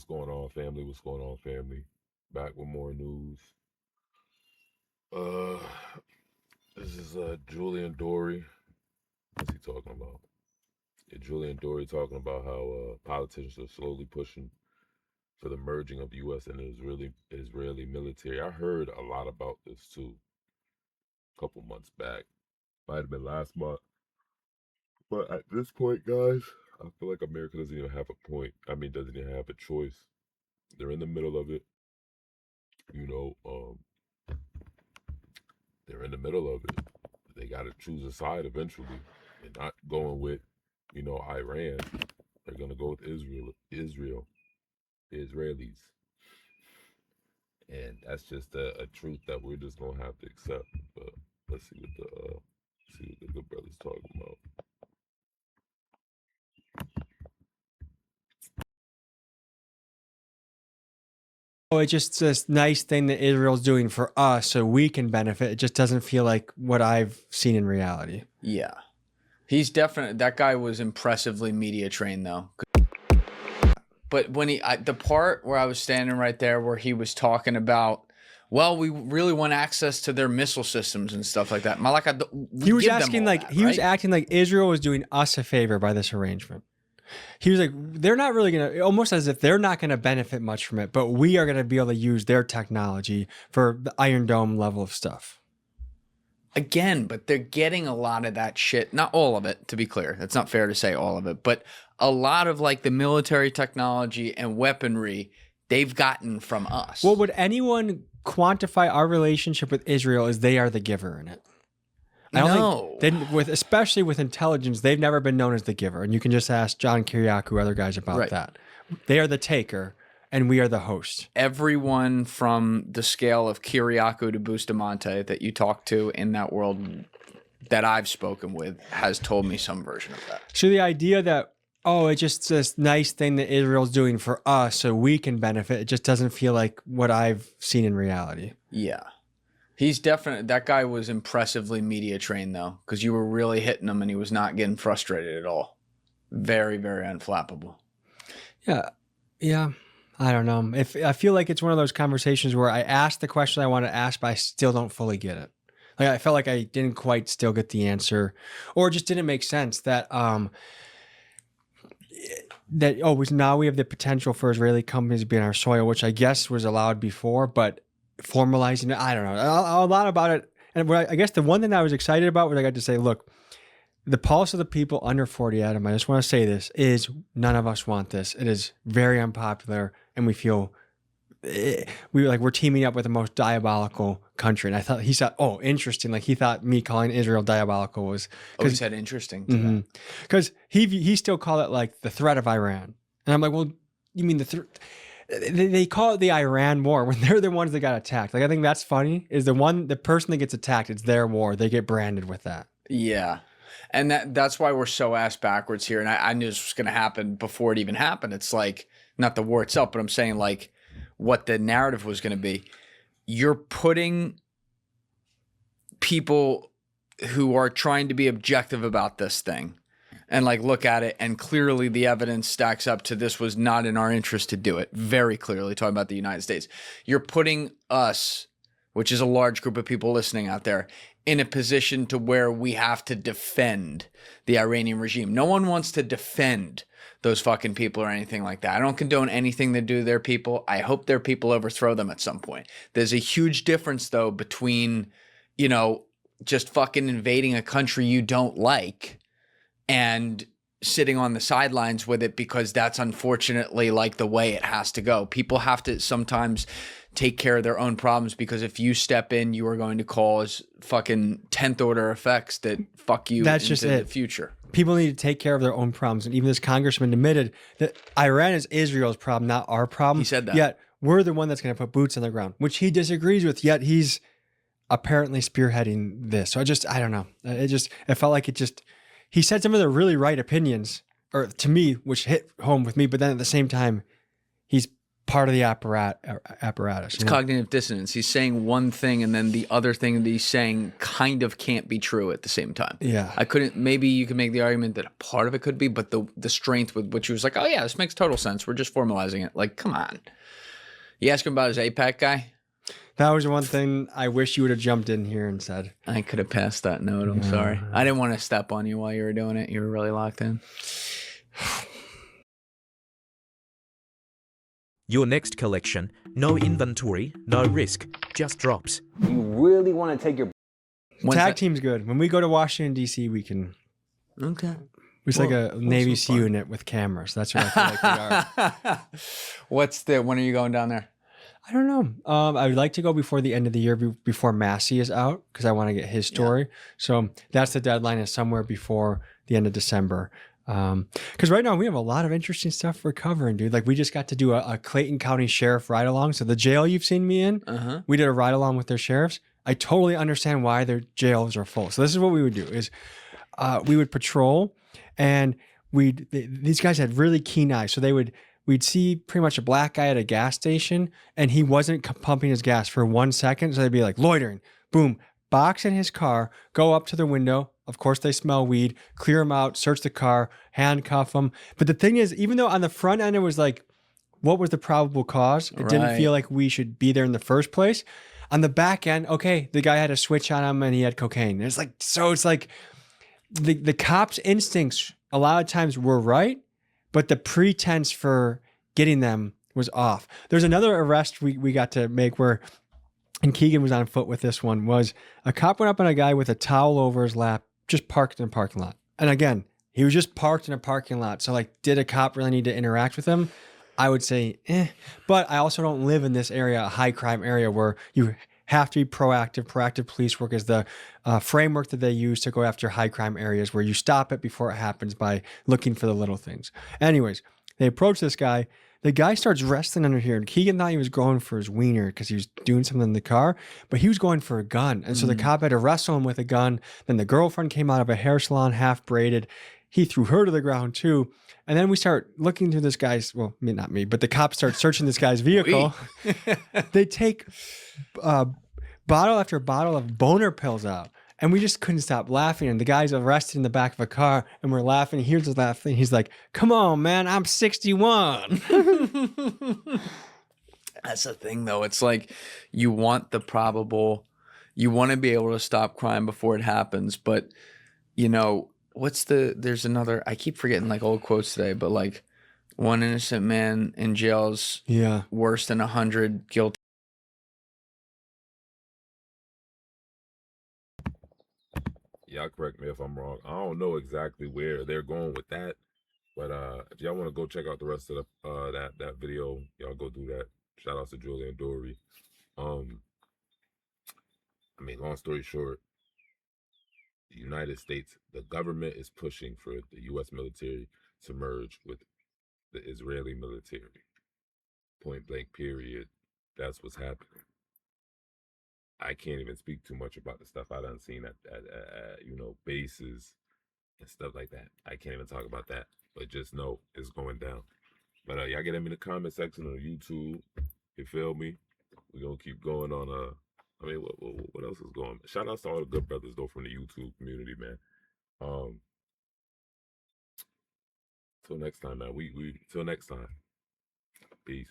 What's going on, family? What's going on, family? Back with more news. Uh, this is Julian Dory. What's he talking about? Yeah, Julian Dory talking about how politicians are slowly pushing for the merging of the U.S. and the Israeli military. I heard a lot about this too, a couple months back. Might have been last month. But at this point, guys, I feel like America doesn't even have a point. I mean, doesn't even have a choice. They're in the middle of it. You know, they're in the middle of it. They got to choose a side eventually. They're not going with, Iran. They're going to go with the Israelis. And that's just a truth that we're just going to have to accept. But let's see what the good brother's talking about. Oh, it's just this nice thing that Israel's doing for us so we can benefit. It just doesn't feel like what I've seen in reality. Yeah. He's definitely, that guy was impressively media trained though. But when the part where I was standing right there where he was talking about, well, we really want access to their missile systems and stuff like that. He was asking was acting like Israel was doing us a favor by this arrangement. He was like, they're not really going to, almost as if they're not going to benefit much from it, but we are going to be able to use their technology for the Iron Dome level of stuff. Again, but they're getting a lot of that shit. Not all of it, to be clear. That's not fair to say all of it, but a lot of like the military technology and weaponry they've gotten from us. Well, would anyone quantify our relationship with Israel as they are the giver in it? I don't think, especially with intelligence, they've never been known as the giver. And you can just ask John Kiriakou, other guys about that. They are the taker, and we are the host. Everyone from the scale of Kiriakou to Bustamante that you talk to in that world that I've spoken with has told me some version of that. So the idea that, oh, it's just this nice thing that Israel's doing for us so we can benefit, it just doesn't feel like what I've seen in reality. Yeah. He's definitely, that guy was impressively media trained though, because you were really hitting him and he was not getting frustrated at all. Very, very unflappable. Yeah. Yeah. I don't know. I feel like it's one of those conversations where I ask the question I want to ask, but I still don't fully get it. Like I felt like I didn't quite still get the answer, or it just didn't make sense that, now we have the potential for Israeli companies to be on our soil, which I guess was allowed before, but formalizing it, I don't know a lot about it. And I guess the one thing I was excited about was I got to say, look, the pulse of the people under 40, Adam, I just want to say this, is none of us want this. It is very unpopular, and we feel we're teaming up with the most diabolical country. And I thought he said, oh, interesting. Like he thought me calling Israel diabolical was. Oh, he said interesting. Because he still called it like the threat of Iran. And I'm like, well, you mean they call it the Iran war when they're the ones that got attacked. Like, I think that's funny is the person that gets attacked, it's their war. They get branded with that. Yeah. And that's why we're so ass backwards here. And I knew this was going to happen before it even happened. It's like, not the war itself, but I'm saying like what the narrative was going to be. You're putting people who are trying to be objective about this thing and like look at it, and clearly the evidence stacks up to this was not in our interest to do it. Very clearly, talking about the United States. You're putting us, which is a large group of people listening out there, in a position to where we have to defend the Iranian regime. No one wants to defend those fucking people or anything like that. I don't condone anything they do to their people. I hope their people overthrow them at some point. There's a huge difference though between, just fucking invading a country you don't like and sitting on the sidelines with it because that's unfortunately like the way it has to go. People have to sometimes take care of their own problems, because if you step in, you are going to cause fucking 10th order effects that fuck you that's into just it. The future. People need to take care of their own problems. And even this congressman admitted that Iran is Israel's problem, not our problem. He said that. Yet we're the one that's going to put boots on the ground, which he disagrees with, yet he's apparently spearheading this. So I don't know. It felt like he said some of the really right opinions, or to me, which hit home with me, but then at the same time, he's part of the apparatus. It's cognitive dissonance. He's saying one thing and then the other thing that he's saying kind of can't be true at the same time. Yeah. Maybe you could make the argument that a part of it could be, but the strength with which he was like, oh yeah, this makes total sense. We're just formalizing it. Like, come on. You ask him about his APAC guy? That was one thing I wish you would have jumped in here and said. I could have passed that note. I'm sorry. I didn't want to step on you while you were doing it. You were really locked in. Your next collection, no inventory, no risk, just drops. You really want to take your Tag team's good. When we go to Washington, D.C., we can... Okay. It's like a Navy SEAL unit with cameras. That's what I feel like we are. When are you going down there? I don't know. I would like to go before the end of the year, before Massey is out, because I want to get his story. Yeah. So that's the deadline, is somewhere before the end of December. Because right now we have a lot of interesting stuff we're covering, dude. Like we just got to do a Clayton County Sheriff ride along. So the jail you've seen me in, we did a ride along with their sheriffs. I totally understand why their jails are full. So this is what we would do: is we would patrol, and these guys had really keen eyes. So we'd see pretty much a black guy at a gas station, and he wasn't pumping his gas for 1 second. So they'd be like loitering, boom, box in his car, go up to the window. Of course, they smell weed, clear him out, search the car, handcuff him. But the thing is, even though on the front end, it was like, what was the probable cause? It didn't feel like we should be there in the first place. On the back end, okay, the guy had a switch on him and he had cocaine. It's like, so it's like the cops' instincts a lot of times were right, but the pretense for getting them was off. There's another arrest we got to make where, and Keegan was on foot with this one, was a cop went up on a guy with a towel over his lap, just parked in a parking lot. And again, he was just parked in a parking lot. So like, did a cop really need to interact with him? I would say, But I also don't live in this area, a high crime area, where you have to be proactive. Proactive police work is the framework that they use to go after high crime areas, where you stop it before it happens by looking for the little things. Anyways, they approach this guy. The guy starts wrestling under here, and Keegan thought he was going for his wiener because he was doing something in the car, but he was going for a gun. And so the cop had to wrestle him with a gun. Then the girlfriend came out of a hair salon, half braided. He threw her to the ground too. And then we start looking through this guy's, well, not me, but the cops start searching this guy's vehicle. They take bottle after bottle of boner pills out. And we just couldn't stop laughing. And the guy's arrested in the back of a car, and we're laughing. He hears us laughing. He's like, come on, man, I'm 61. That's the thing, though. It's like you want to be able to stop crime before it happens. But, you know, there's another, I keep forgetting like old quotes today, but like one innocent man in jail's worse than 100 guilty. Y'all correct me if I'm wrong. I don't know exactly where they're going with that, but if y'all want to go check out the rest of the that video, y'all go do that. Shout out to Julian Dory. I mean, long story short, the United States, the government is pushing for the U.S. military to merge with the Israeli military. Point blank, period. That's what's happening. I can't even speak too much about the stuff I done seen at bases and stuff like that. I can't even talk about that, but just know it's going down. But y'all get them in the comment section on YouTube. You feel me? We're gonna keep going on. What else is going? Shout out to all the good brothers though from the YouTube community, man. Till next time, man. Till next time. Peace.